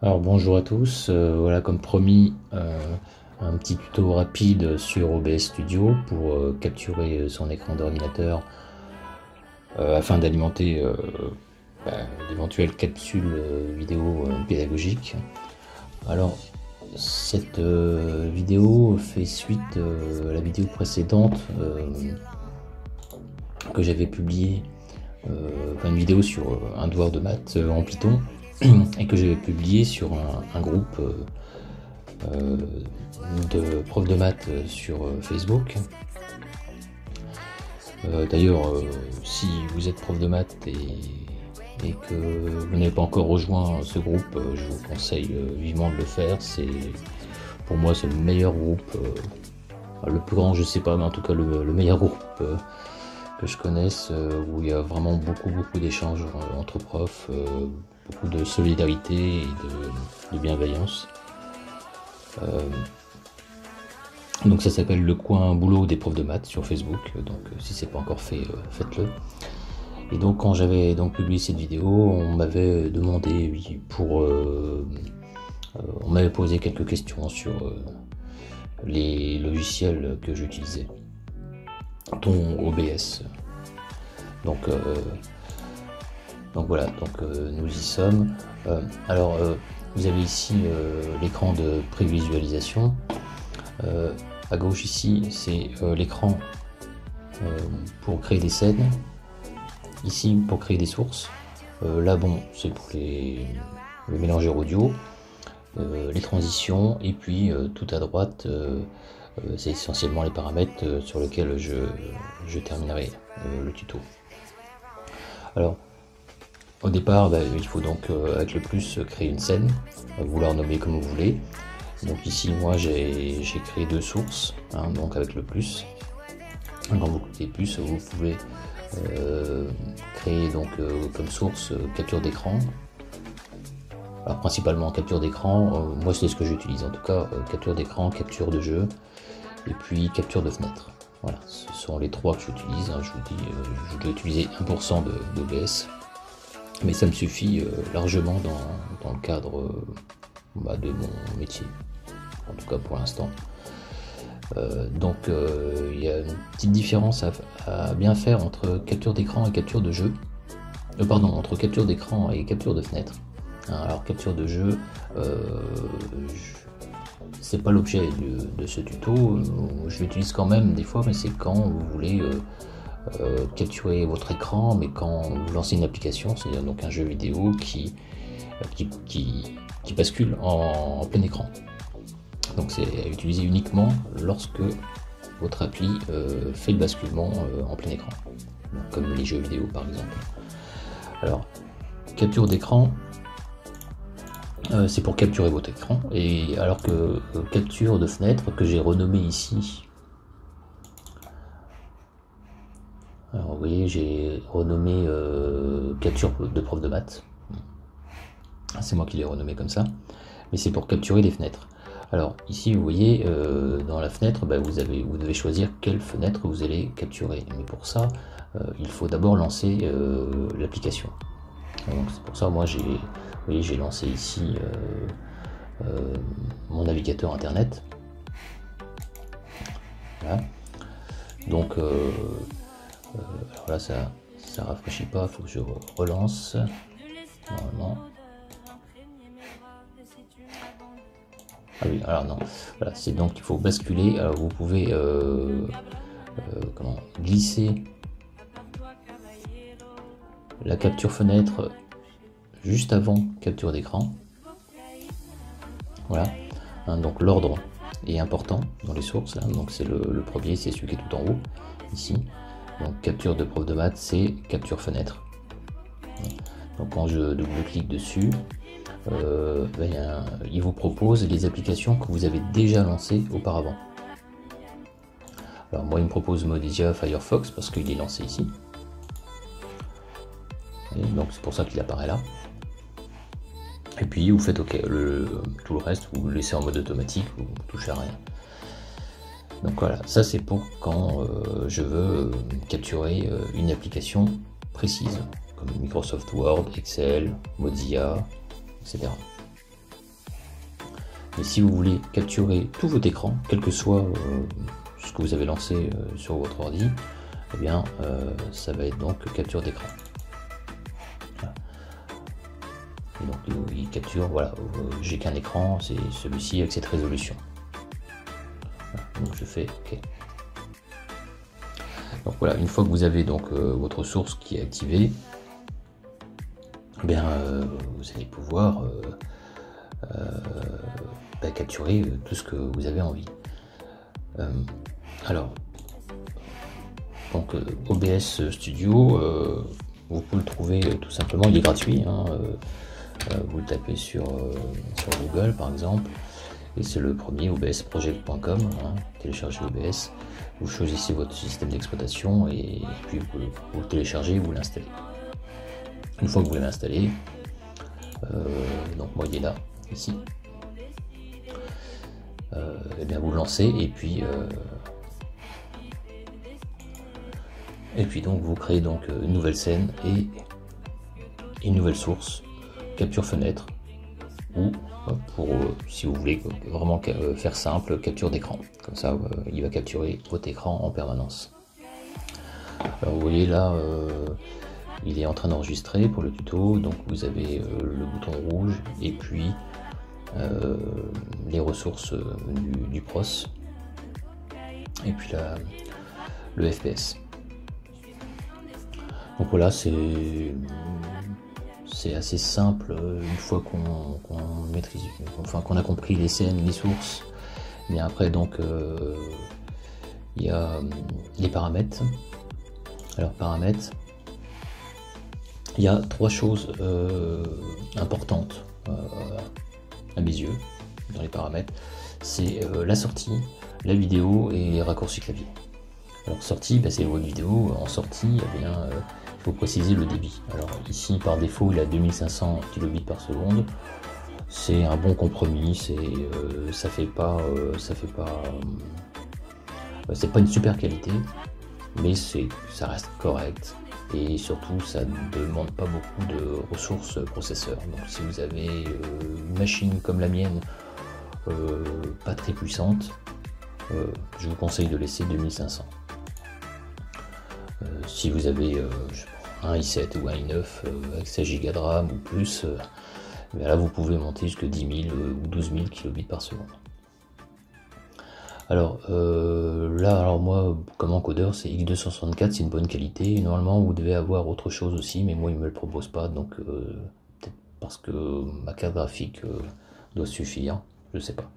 Alors bonjour à tous, voilà comme promis un petit tuto rapide sur OBS Studio pour capturer son écran d'ordinateur afin d'alimenter d'éventuelles capsules vidéo pédagogiques. Alors cette vidéo fait suite à la vidéo précédente que j'avais publiée, une vidéo sur un devoir de maths en Python et que j'avais publié sur un groupe de profs de maths sur Facebook. D'ailleurs, si vous êtes prof de maths et que vous n'avez pas encore rejoint ce groupe, je vous conseille vivement de le faire. Pour moi, c'est le meilleur groupe, le plus grand, je sais pas, mais en tout cas le meilleur groupe que je connaisse, où il y a vraiment beaucoup d'échanges entre profs, beaucoup de solidarité et de bienveillance. Donc ça s'appelle le coin boulot des profs de maths sur Facebook, donc si c'est pas encore fait, faites-le. Et donc quand j'avais donc publié cette vidéo, on m'avait demandé on m'avait posé quelques questions sur les logiciels que j'utilisais, dont OBS. Donc voilà, nous y sommes. Alors vous avez ici l'écran de prévisualisation. À gauche ici, c'est l'écran pour créer des scènes. Ici, pour créer des sources. Là, bon, c'est pour le mélangeur audio, les transitions, et puis tout à droite, c'est essentiellement les paramètres sur lesquels je terminerai le tuto. Alors, au départ, il faut donc, avec le plus, créer une scène, vous la renommer comme vous voulez. Donc ici, moi, j'ai créé deux sources, donc avec le plus. Quand vous cliquez plus, vous pouvez créer donc comme source capture d'écran. Alors principalement capture d'écran, moi c'est ce que j'utilise en tout cas, capture d'écran, capture de jeu, et puis capture de fenêtre. Voilà, ce sont les trois que j'utilise. Je vous dis, je dois utiliser 1% d'OBS, mais ça me suffit largement dans le cadre de mon métier, en tout cas pour l'instant. Donc il y a une petite différence à bien faire entre capture d'écran et capture de jeu. Entre capture d'écran et capture de fenêtre. Alors capture de jeu, c'est pas l'objet de ce tuto. Je l'utilise quand même des fois, mais c'est quand vous voulez capturer votre écran, mais quand vous lancez une application, c'est-à-dire donc un jeu vidéo qui bascule en plein écran. Donc c'est à utiliser uniquement lorsque votre appli fait le basculement en plein écran, comme les jeux vidéo par exemple. Alors, capture d'écran, c'est pour capturer votre écran, et alors que capture de fenêtre, que j'ai renommé ici, alors vous voyez, j'ai renommé capture de prof de maths, c'est moi qui l'ai renommé comme ça, mais c'est pour capturer les fenêtres. Alors ici vous voyez, dans la fenêtre, vous devez choisir quelle fenêtre vous allez capturer, mais pour ça il faut d'abord lancer l'application. Donc c'est pour ça moi j'ai lancé ici mon navigateur internet. Voilà. Donc alors là ça rafraîchit pas, il faut que je relance normalement. Ah oui, alors non, voilà, c'est donc il faut basculer. Alors vous pouvez glisser la capture fenêtre juste avant capture d'écran. Voilà, donc l'ordre est important dans les sources, donc c'est le premier, c'est celui qui est tout en haut ici. Donc capture de prof de maths, c'est capture fenêtre. Donc quand je double-clique dessus, il vous propose les applications que vous avez déjà lancées auparavant. Alors moi il me propose Mozilla Firefox parce qu'il est lancé ici. Et donc c'est pour ça qu'il apparaît là. Et puis vous faites OK. Tout le reste vous le laissez en mode automatique, vous ne touchez à rien. Donc voilà, ça c'est pour quand je veux capturer une application précise, comme Microsoft Word, Excel, Mozilla, etc. Mais si vous voulez capturer tout votre écran, quel que soit ce que vous avez lancé sur votre ordi, eh bien ça va être donc capture d'écran. Voilà. Et donc il capture, voilà, j'ai qu'un écran, c'est celui-ci avec cette résolution. Voilà. Donc je fais OK. Donc voilà, une fois que vous avez donc votre source qui est activée, eh bien vous allez pouvoir capturer tout ce que vous avez envie. Alors, donc OBS Studio, vous pouvez le trouver tout simplement, il est gratuit, hein, vous le tapez sur Google par exemple, et c'est le premier, obsproject.com, hein, téléchargez OBS, vous choisissez votre système d'exploitation et puis vous le téléchargez, vous l'installez. Une fois que vous l'avez installé, donc moi il est là, ici, et bien vous le lancez et puis donc vous créez donc une nouvelle scène et une nouvelle source, capture fenêtre, ou pour si vous voulez vraiment faire simple, capture d'écran, comme ça il va capturer votre écran en permanence. Alors vous voyez là il est en train d'enregistrer pour le tuto, donc vous avez le bouton rouge et puis les ressources du pros et puis le FPS. Donc voilà, c'est assez simple une fois qu'on maîtrise, enfin qu'on a compris les scènes, les sources. Et après donc il y a les paramètres. Alors paramètres, il y a trois choses importantes à mes yeux dans les paramètres, c'est la sortie, la vidéo et les raccourcis clavier. Alors sortie, c'est votre vidéo, en sortie, eh bien, il faut préciser le débit. Alors ici par défaut il a 2500 kilobits par seconde, c'est un bon compromis, ça fait pas une super qualité, mais ça reste correct. Et surtout ça ne demande pas beaucoup de ressources processeurs. Donc si vous avez une machine comme la mienne pas très puissante, je vous conseille de laisser 2500. Si vous avez un i7 ou un i9 avec 16 Go de RAM ou plus, là vous pouvez monter jusqu'à 10 000 ou 12 000 kilobits par seconde. Alors alors moi comme encodeur c'est X264, c'est une bonne qualité. Normalement vous devez avoir autre chose aussi, mais moi il me le propose pas, donc peut-être parce que ma carte graphique doit suffire, je sais pas.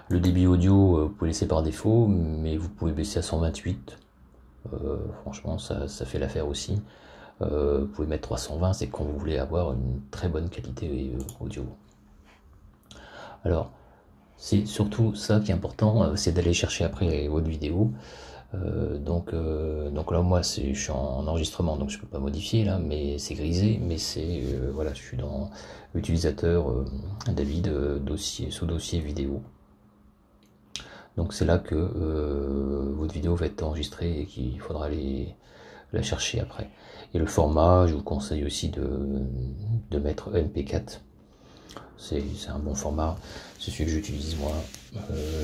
Le débit audio vous pouvez laisser par défaut, mais vous pouvez baisser à 128. Franchement ça fait l'affaire aussi. Vous pouvez mettre 320, c'est quand vous voulez avoir une très bonne qualité audio. Alors c'est surtout ça qui est important, c'est d'aller chercher après votre vidéo. Donc là moi je suis en enregistrement, donc je peux pas modifier là, mais c'est grisé, mais c'est voilà, je suis dans l'utilisateur David, sous-dossier vidéo. Donc c'est là que votre vidéo va être enregistrée et qu'il faudra aller la chercher après. Et le format, je vous conseille aussi de mettre MP4. C'est un bon format, c'est celui que j'utilise moi.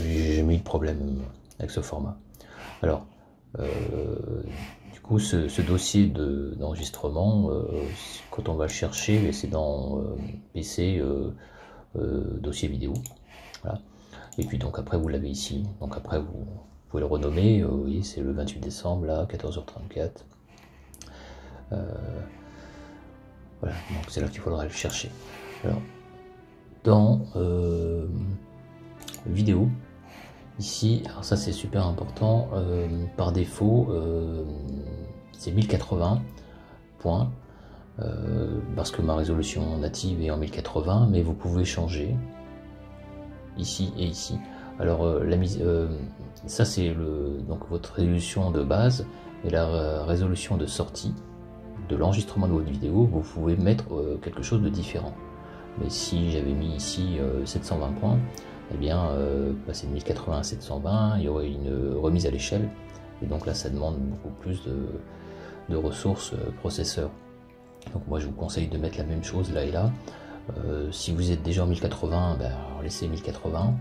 J'ai jamais eu de problème avec ce format. Alors, du coup, ce dossier d'enregistrement, quand on va le chercher, c'est dans PC, dossier vidéo. Voilà. Et puis donc après vous l'avez ici, donc après vous pouvez le renommer, vous voyez c'est le 28 décembre là, 14h34. Voilà, donc c'est là qu'il faudra le chercher. Alors, dans vidéo, ici, alors ça c'est super important, par défaut c'est 1080 points, parce que ma résolution native est en 1080, mais vous pouvez changer ici et ici. Alors ça c'est donc votre résolution de base, et la résolution de sortie de l'enregistrement de votre vidéo, vous pouvez mettre quelque chose de différent. Mais si j'avais mis ici 720 points, eh bien passer de 1080 à 720, il y aurait une remise à l'échelle, et donc là ça demande beaucoup plus de ressources processeurs. Donc moi je vous conseille de mettre la même chose là et là. Si vous êtes déjà en 1080, ben, laissez 1080.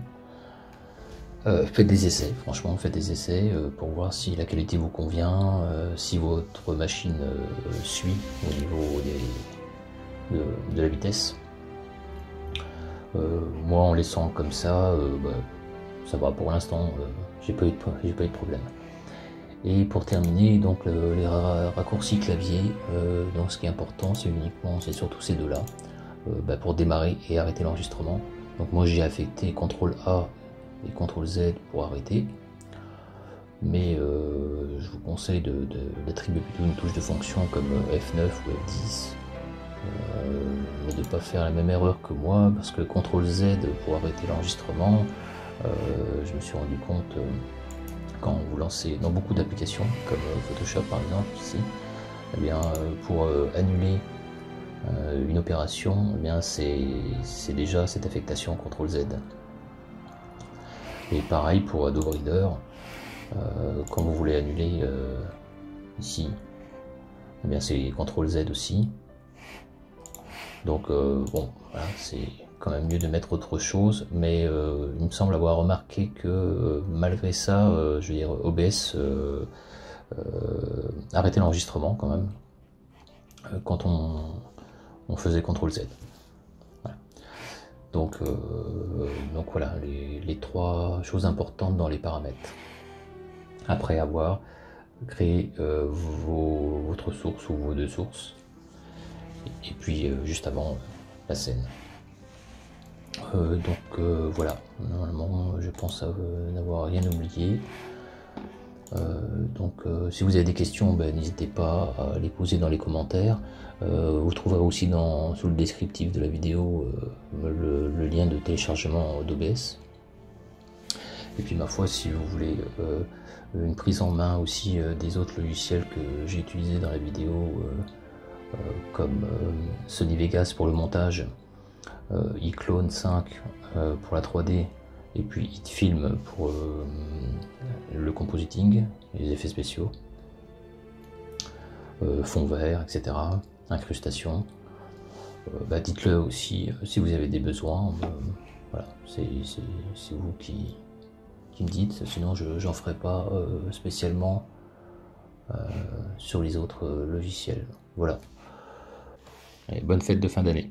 Faites des essais, franchement, faites des essais pour voir si la qualité vous convient, si votre machine suit au niveau de la vitesse. Moi, en laissant comme ça, bah, ça va pour l'instant, j'ai pas eu de problème. Et pour terminer, donc les raccourcis clavier, donc ce qui est important, c'est surtout ces deux-là, bah, pour démarrer et arrêter l'enregistrement. Donc moi j'ai affecté CTRL A et CTRL Z pour arrêter, mais je vous conseille d'attribuer plutôt une touche de fonction comme F9 ou F10, mais de ne pas faire la même erreur que moi, parce que CTRL Z pour arrêter l'enregistrement, je me suis rendu compte quand vous lancez dans beaucoup d'applications comme Photoshop par exemple ici, eh bien, pour annuler une opération, eh bien c'est déjà cette affectation CTRL Z. Et pareil pour Adobe Reader, quand vous voulez annuler ici, eh bien c'est CTRL Z aussi. Donc bon, voilà, c'est quand même mieux de mettre autre chose, mais il me semble avoir remarqué que malgré ça, je veux dire, OBS arrêtait l'enregistrement quand même quand on faisait CTRL Z. Voilà. Donc voilà les trois choses importantes dans les paramètres. Après avoir créé votre source ou vos deux sources, et puis juste avant la scène. Voilà, normalement je pense n'avoir rien oublié. Si vous avez des questions, n'hésitez pas à les poser dans les commentaires. Vous trouverez aussi sous le descriptif de la vidéo le lien de téléchargement d'OBS. Et puis ma foi, si vous voulez une prise en main aussi des autres logiciels que j'ai utilisés dans la vidéo, comme Sony Vegas pour le montage, iClone 5 pour la 3D, et puis HitFilm pour le compositing, les effets spéciaux, fond vert, etc., incrustation. Dites-le aussi si vous avez des besoins. Voilà, c'est vous qui me dites, sinon j'en ferai pas spécialement sur les autres logiciels. Voilà. Et bonne fête de fin d'année.